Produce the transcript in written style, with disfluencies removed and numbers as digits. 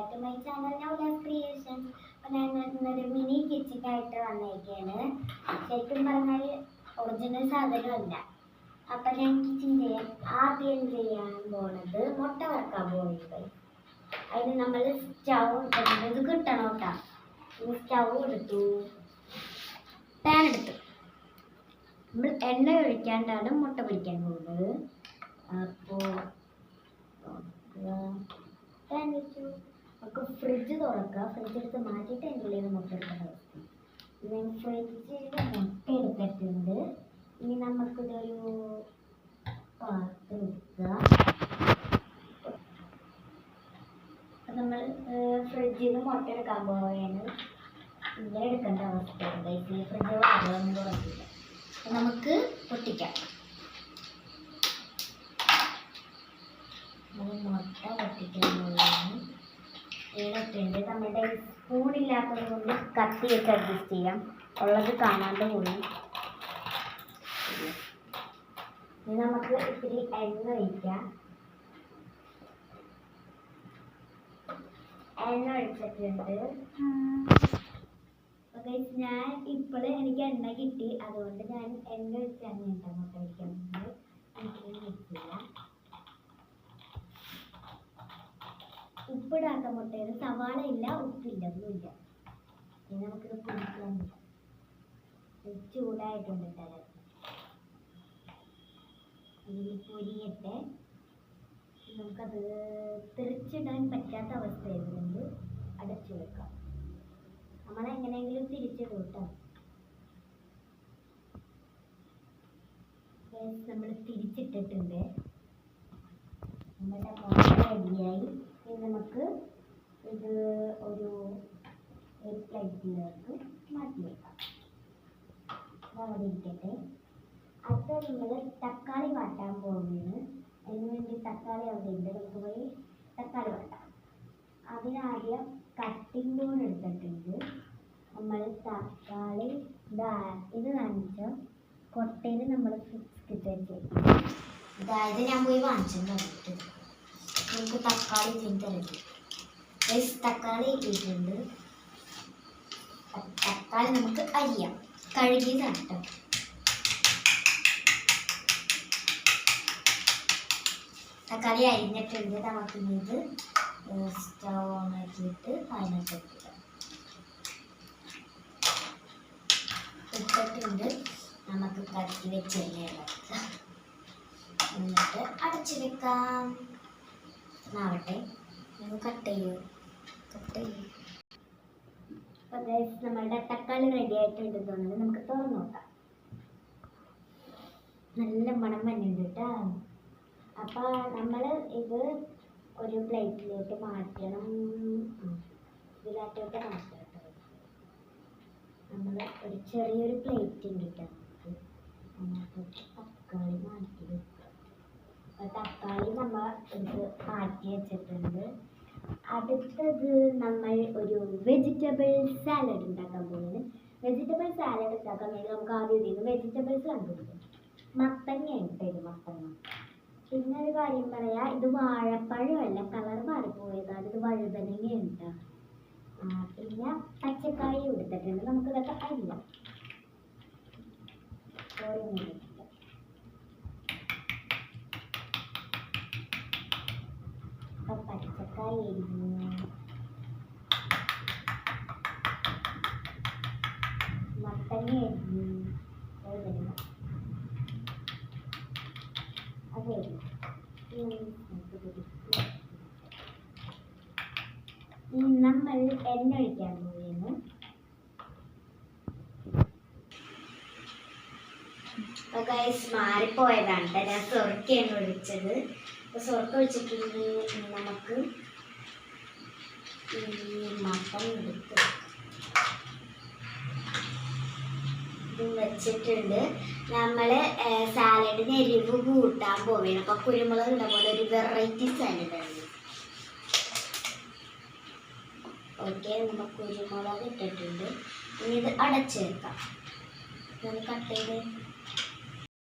Back to my channel നൗലാസ് creation. അപ്പോൾ ഞാൻ ഇന്നൊരു മിനി കിച്ചനായിട്ട് വന്നിരിക്കുകയാണ്. ശരിക്കും പറഞ്ഞാൽ ഒറിജിനൽ സാധനമല്ല. അപ്പം ഞാൻ ആദ്യം ചെയ്യാൻ പോണത് മുട്ട വറക്കാൻ പോകുന്നത്. അതിന് നമ്മൾ സ്റ്റൗ എടുത്തിട്ടുണ്ട്. ഇത് കിട്ടണം കേട്ടോ. സ്റ്റൗ എടുത്തു, പാൻ എടുത്തു. നമ്മൾ എണ്ണ ഒഴിക്കാണ്ടാണ് മുട്ട പൊരിക്കാൻ പോകുന്നത്. അപ്പോൾ പാൻ വെച്ചു. നമുക്ക് ഫ്രിഡ്ജ് തുറക്കുക. ഫ്രിഡ്ജ് എടുത്ത് മാറ്റിയിട്ട് അതിൻ്റെ ഉള്ളിൽ നിന്ന് മുട്ട എടുക്കേണ്ട അവസ്ഥ. ഞാൻ ഫ്രിഡ്ജിൽ മുട്ട എടുത്തിട്ടുണ്ട്. ഇനി നമുക്കിതൊരു പാത്രം എടുക്കുക. നമ്മൾ ഫ്രിഡ്ജിൽ നിന്ന് മുട്ട എടുക്കാൻ പോവുകയാണ്. ഇങ്ങനെ എടുക്കേണ്ട അവസ്ഥയുണ്ട്. ഈ ഫ്രിഡ്ജ് വാങ്ങാൻ തുറക്കില്ല. നമുക്ക് പൊട്ടിക്കാം. മുട്ട പൊട്ടിക്കാൻ പോവുകയാണ്. ഏതൊക്കെയുണ്ട് നമ്മുടെ സ്പൂണില്ലാത്തത് കൊണ്ട് കത്തി വെച്ച് അഡ്ജസ്റ്റ് ചെയ്യാം. ഉള്ളത് കാണാണ്ട് പോയി. ഇനി നമുക്ക് ഇത്തിരി എണ്ണ ഒഴിക്കാം. എണ്ണ ഒഴിച്ചിട്ടുണ്ട്. ഞാൻ ഇപ്പോൾ എനിക്ക് എണ്ണ കിട്ടി, അതുകൊണ്ട് ഞാൻ എണ്ണ ഒഴിച്ചാണ് കേട്ടോ മുട്ട ഒഴിക്കാൻ പോകുന്നത്. എനിക്കിങ്ങനെ കിട്ടില്ല. ഉപ്പിടാത്ത മുട്ടയിൽ സവാള ഇല്ല, ഉപ്പില്ല, ഒന്നുമില്ല. ഇനി നമുക്കിത് പൊരിക്കാൻ ചൂടായിട്ടുണ്ട് തല. ഇതിൽ പൊരിയട്ടെ. നമുക്കത് തിരിച്ചിടാൻ പറ്റാത്ത അവസ്ഥയായതുകൊണ്ട് അടച്ചു വെക്കാം. നമ്മളെങ്ങനെയെങ്കിലും തിരിച്ചിടും കേട്ടോ. നമ്മൾ തിരിച്ചിട്ടിട്ടുണ്ട്. നമ്മുടെ മുട്ട റെഡിയായി. ഇനി നമുക്ക് ഇത് ഒരു പ്ലേറ്റിലേക്ക് മാറ്റി വെക്കാം. അവിടെ ഇരിക്കട്ടെ. അടുത്ത നമ്മൾ തക്കാളി വാട്ടാൻ പോകുന്നത്. അതിനുവേണ്ടി തക്കാളി അവിടെ ഉണ്ട്. നമുക്ക് പോയി തക്കാളി വാട്ടാം. അതിനാദ്യം കട്ടിംഗ് ബോർഡ് എടുത്തിട്ടുണ്ട്. നമ്മൾ തക്കാളി ഇത് കാണിച്ച കൊട്ടയിൽ നമ്മൾ കിട്ടുക. അതായത് ഞാൻ പോയി വാങ്ങിച്ചെന്ന് പറഞ്ഞിട്ട് നമുക്ക് തക്കാളി തിരിച്ചറിഞ്ഞു. തക്കാളി ഇട്ടിട്ടുണ്ട്. തക്കാളി നമുക്ക് അരിയാം. കഴുകിയതാണ് കേട്ടോ. തക്കാളി അരിഞ്ഞിട്ടുണ്ട്. നമുക്ക് ഇത് സ്റ്റൗ ഓൺ ആക്കിയിട്ട് അതിനകത്ത് ഇട്ടിട്ടുണ്ട്. നമുക്ക് കത്തി വെച്ച് ഇളക്കാം. എന്നിട്ട് അടച്ചു വെക്കാം. ആവട്ടെ. കട്ട് ചെയ്യൂ. അപ്പോൾ നമ്മളുടെ തക്കാളി റെഡി ആയിട്ടുണ്ട് തോന്നുന്നത്. നമുക്ക് തുറന്നു നോക്കാം. നല്ല മണം വന്നിട്ടുണ്ട് കേട്ടോ. അപ്പോൾ നമ്മൾ ഇത് ഒരു പ്ലേറ്റിലോട്ട് മാറ്റണം. ഇതിലോട്ട് മാറ്റണം. നമ്മൾ ഒരു ചെറിയൊരു പ്ലേറ്റ് ഉണ്ട് കേട്ടോ. നമുക്ക് തക്കാളി മാറ്റി വെക്കാം. അപ്പോൾ തക്കാളി നമ്മൾ ഇത് മാറ്റി വെച്ചിട്ടുണ്ട്. അടുത്തത് നമ്മൾ ഒരു വെജിറ്റബിൾ സാലഡ് ഉണ്ടാക്കാൻ പോകുന്നത്. വെജിറ്റബിൾ സാലഡ് ഉണ്ടാക്കാൻ വേണ്ടി നമുക്ക് ആദ്യം ഇതിന് വെജിറ്റബിൾസ് കണ്ടുപിടിക്കും. മത്തങ്ങയാണ് ഇത്. മത്തങ്ങ. പിന്നെ ഒരു കാര്യം പറയാം, ഇത് വാഴപ്പഴമല്ല, കളർ മാറിപ്പോയതാണ്. ഇത് വഴുതനങ്ങയുണ്ട്. പിന്നെ പച്ചക്കായ എടുത്തിട്ടുണ്ട്. നമുക്കിതൊക്കെ അരിയാം. അപ്പം പച്ചക്കായ അരിഞ്ഞു. മത്തങ്ങ അരിഞ്ഞു. അതെ. നമ്മൾ എണ്ണ ഒഴിക്കാൻ പോവുകയാണ്. അപ്പോൾ ഗൈസ് മാറിപ്പോയതാണ്. ഞാൻ സ്വർക്കയാണ് ഒഴിച്ചത്. അപ്പോൾ സ്വർക്ക ഒഴിച്ചിട്ടുണ്ട്. നമുക്ക് ഈ മട്ടൻ എടുത്ത് വെച്ചിട്ടുണ്ട്. നമ്മൾ സാലഡിന് എരിവ് കൂട്ടാൻ പോവുകയാണ്. അപ്പോൾ കുരുമുളക് ഇട പോലെ ഒരു വെറൈറ്റി സാലഡാണ്. ഓക്കെ, നമ്മൾ കുരുമുളക് ഇട്ടിട്ടുണ്ട്. ഇനി ഇത് അടച്ച് വെക്കാം. കട്ട് ചെയ്ത്